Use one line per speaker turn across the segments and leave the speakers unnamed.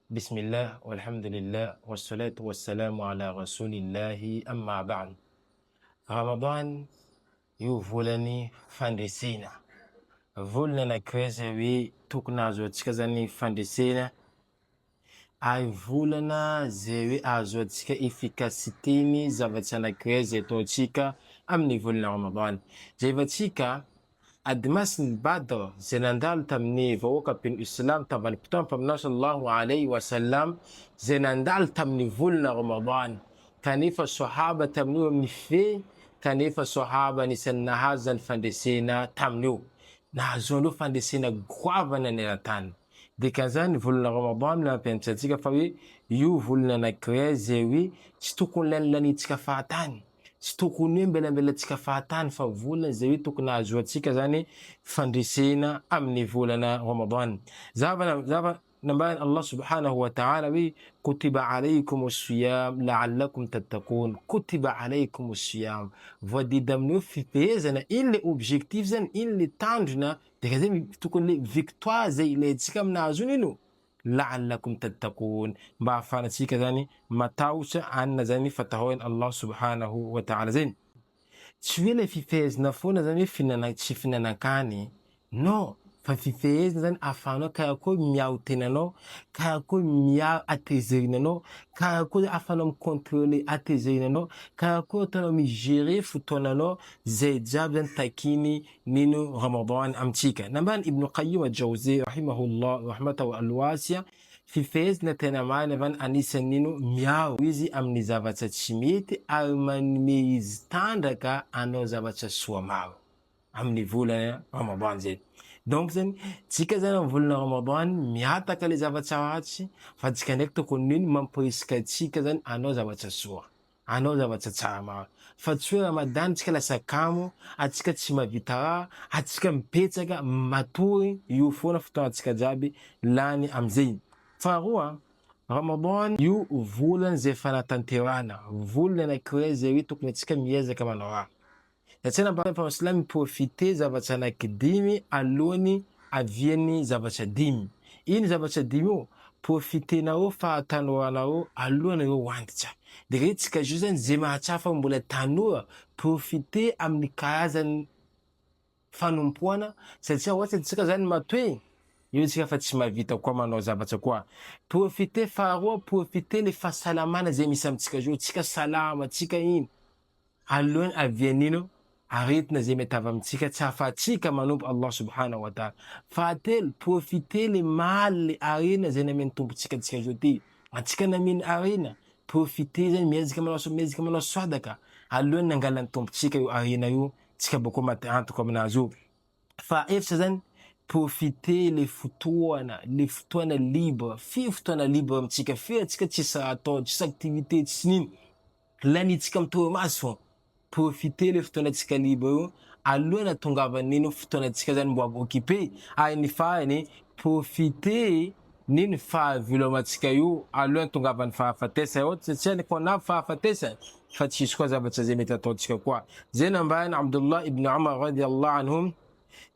بسم الله والحمد لله والصلاة والسلام على رسول الله أما بعد. Ramadan io volany fandresena, volana na kreza hoe tokony azo antsika zany fandresena, ary volana zay hoe azo antsika efficacité-ny zavatsy anankiray zay ataontsika amin'ny volana Ramadan. Jevantsika adimasin'ny Badr zay nandalo tamin'ny vahoaka pen'ny Islam tavan'ny mpaminao sallallahu alayhi wa sallam zay nandalo tamin'ny volana Ramadan. Kanefa sahaba tamin'io amin'ny fe, kanefa sahaba anisan'ny nahazo zany fandresena tamin'io. Nahazoan'io fandresena goavana ny eran-tany. Dikan'izany volana Ramadan nampianatra antsika fa hoe io volana anankiray zay hoe tsy tokony lanilanitsika fahatany. Tsy tokony hoe mbelatsika fahatany fa volana zay hoe tokony azo antsika zany fandresena amin'ny volana Ramadan. Zava nambany Allah subhanahu wa ta'ala hoe kutiba alaykum as-siyam la'allakum tattaqun. Kutiba alaykum as-siyam. Voadida amin'io fifehezana, iny le objectif zany, iny le tandrona, dikan'izay tokony le victoire zay ilayntsika aminazy ino la'allakum tattaqun, mba ahafahantsika zany matahotra anina zany fatahoan'i Allah subhanahu wa ta'ala zany. Tsy hoe le fifehezana foana zany hoe tsy finanan-kany, non, fa fifehezana zany ahafahanao karakory miao tenanao, karakory miao atezerinanao, karakory ahafahanao micontrôler atezerinanao, karakory ataonao migérer fotoananao, zay jiaby zany takiny nino Ramadan amintsika. Nambany Ibn Qayyim al-Jawzi rahimahullah rahmatahu al-wasi'a, fifehezana tena marina avany anisan'nino miao izy amin'ny zavatra tsy mety ary manome izy tandraka anao zavatra soa maro amin'ny volana Ramadan zay. Donc zany tsika zany amin'ny volana Ramadan miataka le zavatra ratsy, fa tsika ndraiky tokony nino mamporisika atsika zany anao zavatra soa, anao zavatra tsara maro. Fa tsy hoe Ramadan tsika lasa kamo, atsika tsy mavita raha, atsika mipetsaka matory, io foana fotoantsika jiaby lany amizay. Faharoa, Ramadan io volana zay fanatanterahana, volana anankiray zay hoe tokony atsika miezaka manao raha. Satria nambara Islam miprofite zavatra anankidimy alohany avian'ny zavatra dimy. Iny zavatra dimy io profitenao fahatanoranao alohany eo antitra. Dika hoe tsika zio zany zay mahatsafa mbola tanora, profite amin'ny karazany fanompoana, satria ohatsy tsika zany matoy, io tsika fa tsy mavita koa manao zavatra koa. Profite faharoa, profite le fahasalamana zay misy amintsika zio, tsika salama, tsika iny alohany avian'ino aretina zay mety avy amintsika tsy ahafahantsika manompo Allah subhanahu wa ta'ala. Fahatelo, profite le maly le arena zay nameny tompontsika antsika zao ty. Antsika nameny arena, profite zany miezaka manao sadaka alohany nangalany tompontsika io arena io, tsika bako antoka aminazy io. Fa efatra zany, profite le fotoana libre, firy fotoana libre amintsika, firy atsika tsisy raha atao, tsisy activité, tsisy nino, lanitsika mitoromaso fô. Profite le fotoanantsika libre io alohany atongavan'ino fotoanantsika zany mbo occupé. Ary ny farany, profite nino fahavelomantsika io alohany tongavan'ny fahafatesana. Ohatsy satria koa na fahafatesana fa tsisy koa zavatra zay mety ataontsika koa. Zay nambany Abdullah ibn Umar radiyallahu anhum,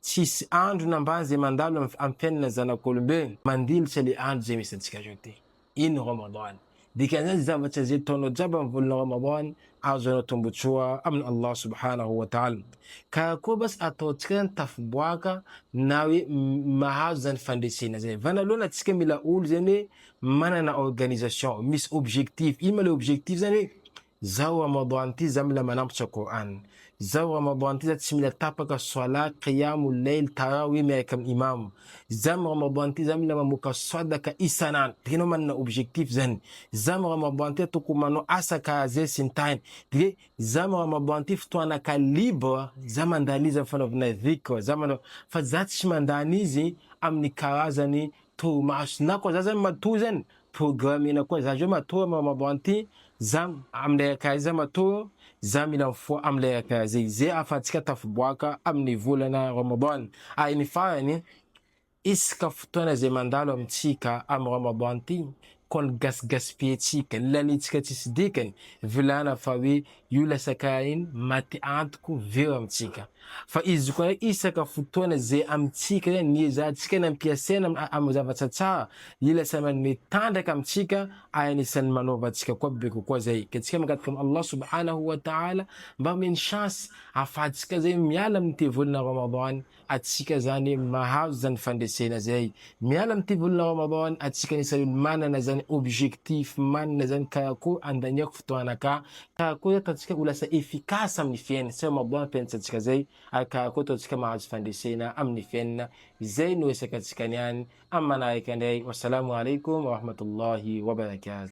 tsisy andro nambany zay mandalo amin'ny fiainana zanak'olombelona mandilitra le andro zay misy antsika zao ty. Ino Ramadan. Dikan'izany zavatra zay ataonao jiaby amin'ny volana Ramadan azonao tombotsoa amin'ny Allah subhanahu wa ta'ala. Karakory basy ataontsika zany tafiboaka na hoe mahazo zany fandresena zay. Vanaloana atsika mila olo zany hoe manana organisation, misy objectif. Ino ma le objectif zany hoe zao Ramadan ty za mila manampotra Qur'an, zao Ramadan ty za tsy mila tapaka sola, qiyamul layl, tarawih miaraka amin'ny imam, zam Ramadan ty za mila mamoaka sadaka isanandro. Dikanao manana objectif zany. Zam Ramadan ty tokony manao asa karaha sy ny tariny. Dika zam Ramadan ty fotoana ka libre, za mandany izy amin'ny fanaovana dhikr, za manao, fa za tsy mandany izy amin'ny karazany torimaso. Na koa za zany matory zany, programmena koa za zao matory amin'ny Ramadan ty, za amilay karaha za matory, za mila mifoha amilay karaha zay. Zay ahafahantsika tafiboaka amin'ny volana Ramadan. Ary ny farany, isaka fotoana zay mandalo amintsika amin'ny Ramadan ty, kon gas-gaspia-tsika, lanintsika tsisy dikany, volana fa hoe io lasaka iny maty antoko veo amintsika. Fa izy koa isaka fotoana zay amintsika zany niezahantsika nampiasaina amin'ny zavatra tsara, io lasa manome tandraka amintsika, anisan'ny manaova antsika koa be kokoa zay. Ka antsika mangataka amin'ny Allah subhanahu wa ta'ala mba omeny chance ahafahantsika zay miala amin'ny ty volana Ramadan, atsika zany mahazo zany fandresena zay. Miala amin'ny ty volana Ramadan, atsika anisany manana zany objectif, manana zany karakôry andaniako fotoanaka, karakôry ataontsika ho lasa efficace amin'ny fiaina. Satria Ramadan ampianatsika zay, ary karakôry ataontsika mahazo fandresena amin'ny fiaina. Zay no resakantsika niany amin'ny manaraka indray. Wassalamu alaikum wa rahmatullahi wa barakatuh.